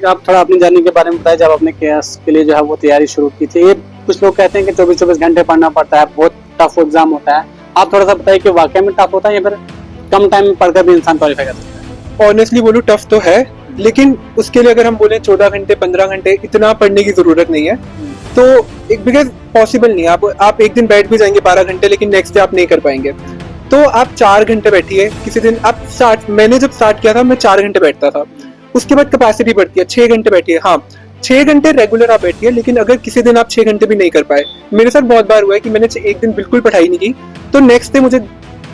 ऋतिक, आप थोड़ा अपनी जर्नी के बारे में बताएं, जब आपने केएस के लिए जो है वो तैयारी शुरू की थी। ये कुछ लोग कहते हैं कि 24-24 घंटे पढ़ना पड़ता है, बहुत टफ एग्जाम होता है। आप थोड़ा सा बताइए कि वाकई में टफ होता है या फिर कम टाइम में पढ़कर भी इंसान क्वालिफाई कर सकता है? ऑनेस्टली बोलूँ टफ तो है, लेकिन उसके लिए अगर हम बोले 14 घंटे 15 घंटे इतना पढ़ने की जरूरत नहीं है। तो एक बिकॉज पॉसिबल नहीं है, आप एक दिन बैठ भी जाएंगे 12 घंटे, लेकिन नेक्स्ट डे आप नहीं कर पाएंगे। तो आप 4 घंटे बैठिए किसी दिन। आप मैंने जब स्टार्ट किया था मैं 4 घंटे बैठता था, उसके बाद कैपेसिटी बढ़ती है 6 घंटे बैठिए। हाँ, 6 घंटे रेगुलर आप बैठिए, लेकिन अगर किसी दिन आप 6 घंटे भी नहीं कर पाए, मेरे साथ बहुत बार हुआ है कि मैंने एक दिन बिल्कुल पढ़ाई नहीं की, तो नेक्स्ट डे मुझे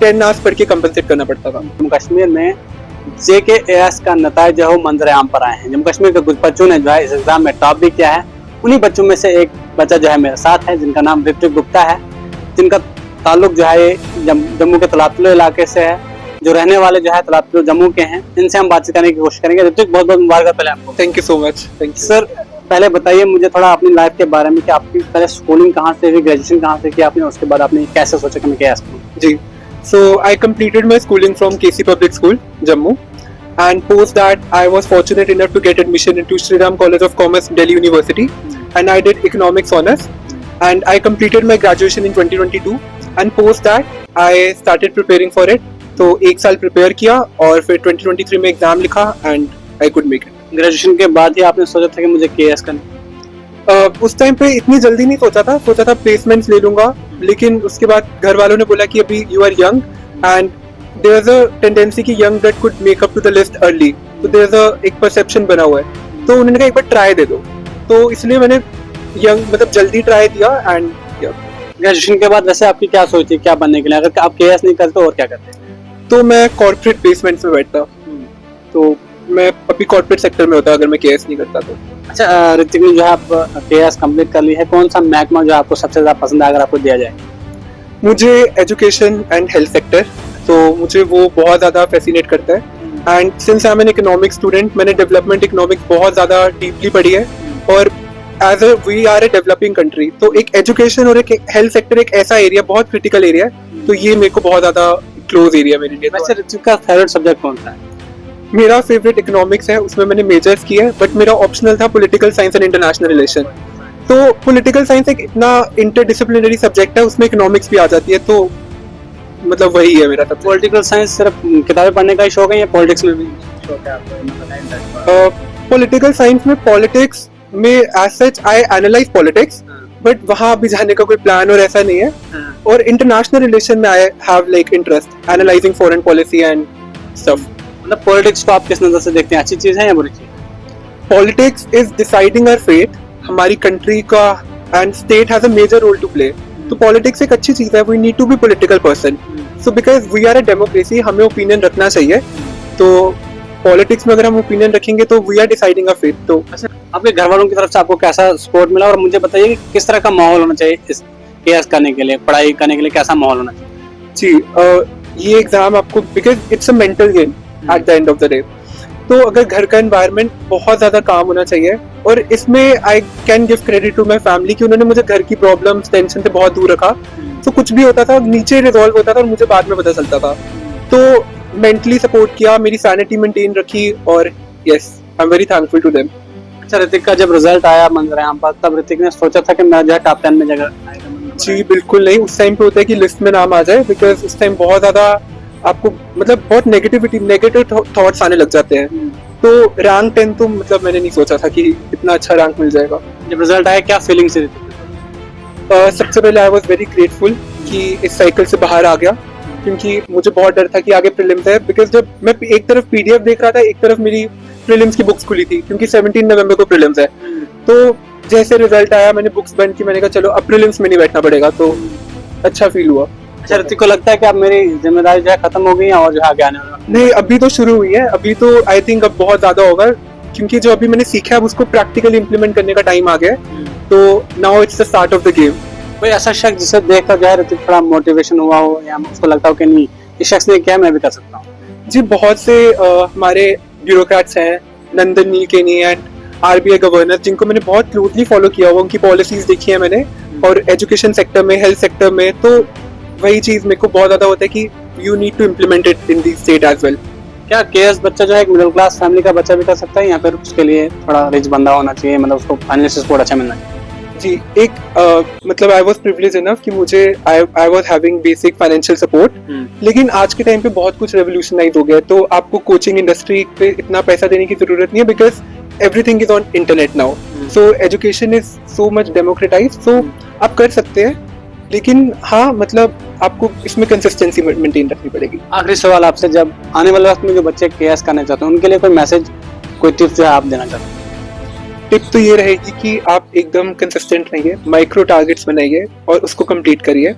10 आवर्स पढ़ के कंपनसेट करना पड़ता था। जम्मू कश्मीर में JKAS का नतीजा जो है मंजर आम पर आए हैं। जम्मू कश्मीर के कुछ बच्चों ने जो है इस एग्जाम में टॉप भी किया है। उन्हीं बच्चों में से एक बच्चा जो है मेरे साथ है, जिनका नाम ऋतिक गुप्ता है, जिनका ताल्लुक जो है जम्मू के तलातुलो इलाके से है, जो रहने वाले जो है तलातुलो जम्मू के हैं। इनसे हम बातचीत करने की कोशिश करेंगे। ऋतिक, बहुत बहुत मुबारक पहले आपको। Thank you so much. Thank you sir. पहले बताइए मुझे थोड़ा अपनी लाइफ के बारे में कि आपकी पहले स्कूलिंग कहाँ से हुई, ग्रेजुएशन कहाँ से की आपने, उसके बाद आपने कैसे सोचा कि मैं KS करूँ? जी, so I completed my schooling from KC Public School, Jammu, and post that I was fortunate enough to get admission into Shri Ram College of Commerce, Delhi University, and I did economics honors, and I completed my graduation in 2022, and post that I started preparing for it. तो 1 साल prepare किया और फिर 2023 में exam लिखा and I could make it. Graduation के बाद ही आपने सोचा था कि मुझे KS करना? उस टाइम पे इतनी जल्दी नहीं सोचा था प्लेसमेंट्स ले लूंगा, लेकिन उसके बाद घर वालों ने बोला कि अभी you are young and there is a tendency कि young blood could make up to the list early, तो देयर इज अ एक परसेप्शन बना हुआ है, तो उन्होंने कहा एक बार ट्राई दे दो, तो इसलिए मैंने जल्दी ट्राई दिया एंड ग्रेजुएशन के बाद वैसे आपकी क्या सोच थी क्या बनने के लिए? अगर आप KS नहीं करते और क्या करते? तो मैं कॉर्पोरेट प्लेसमेंट्स में बैठता, तो मैं अभी कॉर्पोरेट सेक्टर में होता अगर मैं KS नहीं करता तो। अच्छा ऋतिक ने जो है आप KS कंप्लीट कर ली है, कौन सा महकमा जो आपको सबसे ज्यादा पसंद है अगर आपको दिया जाए? मुझे एजुकेशन एंड हेल्थ सेक्टर, तो मुझे वो बहुत ज़्यादा फैसिनेट करता है। And since I am an economics student, मैंने डेवलपमेंट इकोनॉमिक्स बहुत ज़्यादा डीपली पढ़ी है, और as a we are a developing country, तो एक एजुकेशन और एक हेल्थ सेक्टर एक ऐसा एरिया बहुत क्रिटिकल एरिया है, तो ये मेरे को बहुत ज़्यादा क्लोज एरिया मेरे लिए। वैसे ऋतिक का फेवरेट सब्जेक्ट कौन सा है? मेरा फेवरेट इकोनॉमिक्स है, उसमें मैंने मेजर्स किया है, बट मेरा ऑप्शनल था political science and international relation. तो पॉलिटिकल साइंस एक इतना इंटरडिसिप्लिनरी सब्जेक्ट है, उसमें इकोनॉमिक्स भी आ जाती है, तो मतलब वही है मेरा सब। पॉलिटिकल साइंस सिर्फ किताबें पढ़ने का ही शौक है या पॉलिटिक्स में भी शौक है आपको? पॉलिटिकल साइंस में पॉलिटिक्स में as such I analyse politics, but वहाँ अभी जाने का कोई प्लान और ऐसा नहीं है। और इंटरनेशनल रिलेशन में I have like interest analysing foreign policy and stuff. मतलब पॉलिटिक्स को आप किस नजर से देखते हैं, अच्छी चीज है या बुरी चीज? Politics is deciding our fate, हमारी कंट्री का, and state has a major role to play. तो पॉलिटिक्स एक अच्छी चीज है, we need to be political person, so because we are a democracy, हमें ओपिनियन रखना चाहिए। तो पॉलिटिक्स में अगर हम ओपिनियन रखेंगे तो we are deciding a fate. तो आपके घर वालों की तरफ से आपको कैसा सपोर्ट मिला, और मुझे बताइए कि किस तरह का माहौल होना चाहिए इस KS करने के लिए, पढ़ाई करने के लिए कैसा माहौल होना चाहिए? जी, ये एग्जाम आपको, because it's a mental game at the end of the day, तो अगर घर का एनवायरनमेंट बहुत ज्यादा काम होना चाहिए, और इसमें I can give credit to my family कि उन्होंने मुझे घर की प्रॉब्लम्स टेंशन से बहुत दूर रखा, तो कुछ भी होता था नीचे रिजॉल्व होता था और मुझे बाद में पता चलता था, तो मेंटली सपोर्ट किया, मेरी सैनिटी मेंटेन रखी, और yes I am very thankful to them. अच्छा ऋतिक का जब रिजल्ट आया मंजर आम पर, तब ऋतिक ने सोचा था कि मैं जो है टॉप 10 में जगह आएगा? जी बिल्कुल नहीं, उस टाइम पे होता है कि लिस्ट में नाम आ जाए, बिकॉज उस टाइम बहुत ज्यादा आपको बहुत नेगेटिव थॉट्स आने लग जाते हैं, तो रैंक 10 तो मैंने नहीं सोचा था कि इतना अच्छा रैंक मिल जाएगा। जब रिजल्ट आया क्या फीलिंग थी? सबसे पहले आई वॉज वेरी ग्रेटफुल कि इस साइकिल से बाहर आ गया, क्योंकि मुझे बहुत डर था कि आगे प्रीलिम्स है, बिकॉज जब मैं एक तरफ PDF देख रहा था, एक तरफ मेरी प्रीलिम्स की बुक्स खुली थी, क्योंकि 17 नवंबर को प्रीलिम्स है। तो जैसे रिजल्ट आया मैंने बुक्स बंद की, मैंने कहा चलो अब प्रीलिम्स में नहीं बैठना पड़ेगा, तो अच्छा फील हुआ। अच्छा ऋतिक को लगता है कि अब मेरी जिम्मेदारी जो है खत्म हो गई है और जो आगे आने वाला? नहीं, अभी तो शुरू हुई है, अभी तो आई थिंक अब बहुत ज्यादा होगा, क्योंकि जो अभी मैंने सीखा है उसको प्रैक्टिकली इम्प्लीमेंट करने का टाइम आ गया है, तो now it's the start of the game. कोई ऐसा शख्स जिसे देखकर जो है ऋतिक थोड़ा मोटिवेशन हुआ हो, या उसको लगता हो कि नहीं इस शख्स ने किया मैं भी कर सकता हूँ? जी, बहुत से हमारे ब्यूरोक्रेट्स हैं, नंदन नीलकेनी एंड RBI गवर्नर, जिनको मैंने बहुत क्लोजली फॉलो किया हुआ, उनकी पॉलिसीज देखी है मैंने, और एजुकेशन सेक्टर में, हेल्थ सेक्टर में, तो वही चीज मेरे को बहुत ज्यादा होता है कि you need to implement it in the state as well. क्या केएस बच्चा जो है एक मिडिल क्लास फैमिली का बच्चा भी कर सकता है या फिर उसके लिए थोड़ा रिच बंदा होना चाहिए, मतलब उसको फाइनेंशियल सपोर्ट अच्छा मिलना चाहिए? जी, मतलब आई वाज प्रिविलेज इनफ कि मुझे I was having basic financial support, लेकिन आज के टाइम पे बहुत कुछ रेवोल्यूशनाइज हो गया है, तो आपको कोचिंग इंडस्ट्री पे इतना पैसा देने की जरूरत नहीं है, because everything is on internet now, so education is so much democratise, so आप कर सकते हैं, लेकिन हाँ मतलब आपको इसमें कंसिस्टेंसी मेंटेन रखनी पड़ेगी। आखिरी सवाल आपसे, जब आने वाले वक्त में जो बच्चे केएस करना चाहते हैं उनके लिए कोई मैसेज, कोई टिप्स जो है आप देना चाहते हैं? टिप तो ये रहेगी कि आप एकदम कंसिस्टेंट रहिए, माइक्रो टारगेट्स बनाइए और उसको कंप्लीट करिए।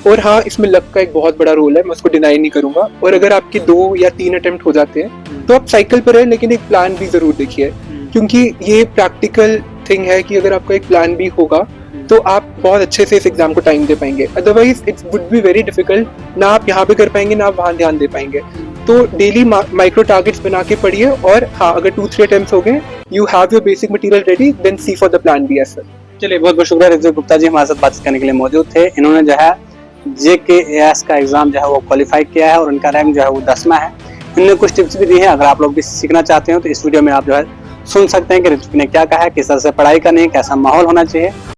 और हाँ, इसमें लक का एक बहुत बड़ा रोल है, मैं उसको डिनाई नहीं करूंगा। और अगर आपके 2 या 3 अटेम्प्ट हो जाते हैं तो आप साइकिल पर रहें, लेकिन एक प्लान भी जरूर देखिए, क्योंकि ये प्रैक्टिकल थिंग है कि अगर आपका एक प्लान भी होगा तो आप बहुत अच्छे से इस एग्जाम को टाइम दे पाएंगे। Otherwise it's would be very difficult, ना आप यहाँ पे कर पाएंगे ना आप वहाँ ध्यान दे पाएंगे। तो डेली माइक्रो टारगेट्स बना के पढ़िए, और हाँ अगर 2-3 अटेम्प्ट्स हो गए, you have your basic material ready, then see for the plan B as well. चलिए, बहुत बहुत शुक्रिया ऋत्विक गुप्ता जी हमारे साथ बातचीत करने के लिए मौजूद थे। इन्होंने जो है JKAS का एग्जाम जो है वो क्वालिफाई किया है और उनका रैंक जो है वो 10वां है। इन्होंने कुछ टिप्स भी दी है, अगर आप लोग भी सीखना चाहते हो तो इस वीडियो में आप जो है सुन सकते हैं कि ऋत्विक ने क्या कहा है, किस तरह से पढ़ाई करनी है, कैसा माहौल होना चाहिए।